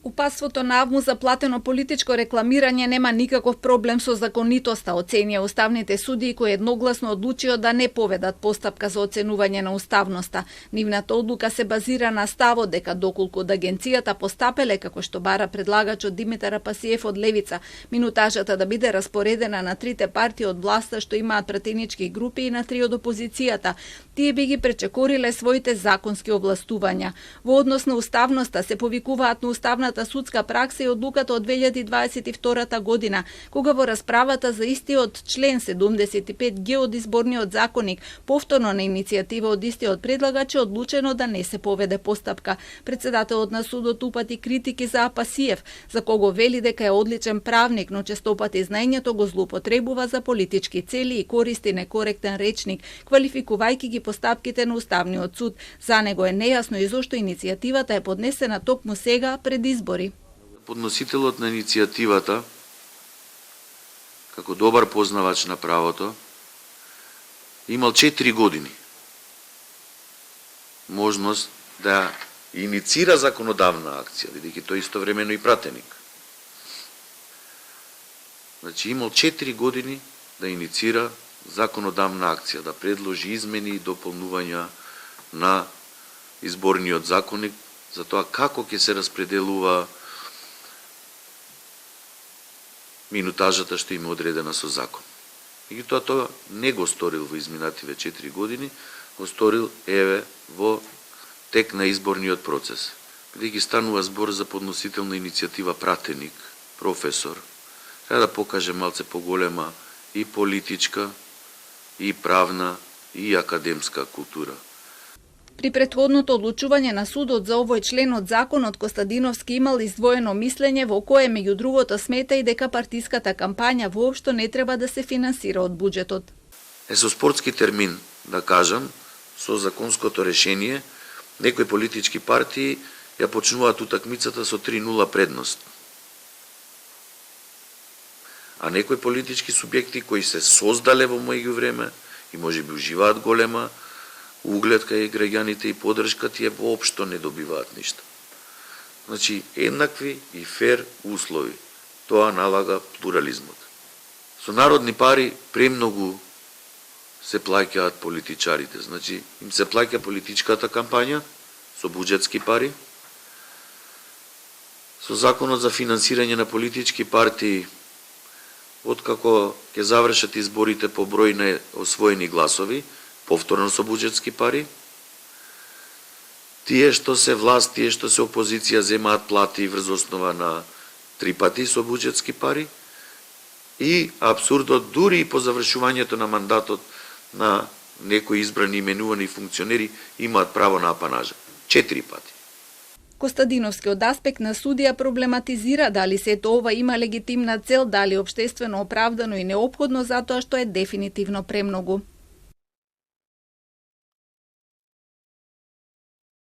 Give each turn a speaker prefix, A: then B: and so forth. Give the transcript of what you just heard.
A: Упатството навму за платено политичко рекламирање нема никаков проблем со законитоста, оценија уставните судии кои едногласно одлучио да не поведат постапка за оценување на уставноста. Нивната одлука се базира на ставот дека доколку од агенцијата постапеле, како што бара предлагачот Димитар Апасиев од Левица, минутажата да биде распоредена на трите партии од власта што имаат пратенички групи и на три од опозицијата, тие би ги пречекориле своите законски овластувања. Во однос на уставноста се повикуваат на уставната судска пракса и одлуката од 2022 година, кога во расправата за истиот член 75Г од изборниот законник, повторно на иницијатива од истиот предлагач е одлучено да не се поведе постапка. Председателот на судот упати критики за Апасиев, за кого вели дека е одличен правник, но честопати знаењето го злоупотребува за политички цели и користи некоректен речник, квалификувајќи ги постапките на Уставниот суд. За него е нејасно и зошто иницијативата е поднесена токму сега пред избори.
B: Подносителот на иницијативата, како добар познавач на правото, имал 4 години можност да иницира законодавна акција, бидејќи тој истовремено и пратеник. Значи имал 4 години да иницира законодавна акција, да предложи измени и дополнувања на изборниот законник за тоа како ќе се распределува минутажата што има одредена со закон. Меѓутоа тоа не го сторил во изминативе 4 години, го сторил еве во тек на изборниот процес. Бидејќи станува збор за подносител на иницијатива пратеник, професор, треба да покаже малце поголема и политичка, и правна, и академска култура.
A: При претходното одлучување на судот за овој член од законот, Костадиновски имал издвоено мислење во кое меѓу другото смета и дека партиската кампања воопшто не треба да се финансира од буџетот.
B: Со спортски термин, да кажам, со законското решение, некои политички партии ја почнуваат утакмицата со 3-0 предност. А некои политички субјекти кои се создале во меѓувреме и можеби уживаат голема углед кај граѓаните и поддршка, тие воопшто не добиваат ништо. Значи, еднакви и фер услови. Тоа налага плурализмот. Со народни пари премногу се плаќаат политичарите. Значи, им се плаќа политичката кампања со буџетски пари. Со законот за финансирање на политички партии, откако ќе завршат изборите по број на освоени гласови, повторно со буџетски пари. Тие што се власт, тие што се опозиција земаат плати врз основа на 3 пати со буџетски пари. И апсурдот, дури и по завршувањето на мандатот на некои избрани именувани функционери, имаат право на апанажа. 4 пати.
A: Костадиновски од аспект на судија проблематизира дали сето ова има легитимна цел, дали општествено оправдано и неопходно, затоа што е дефинитивно премногу.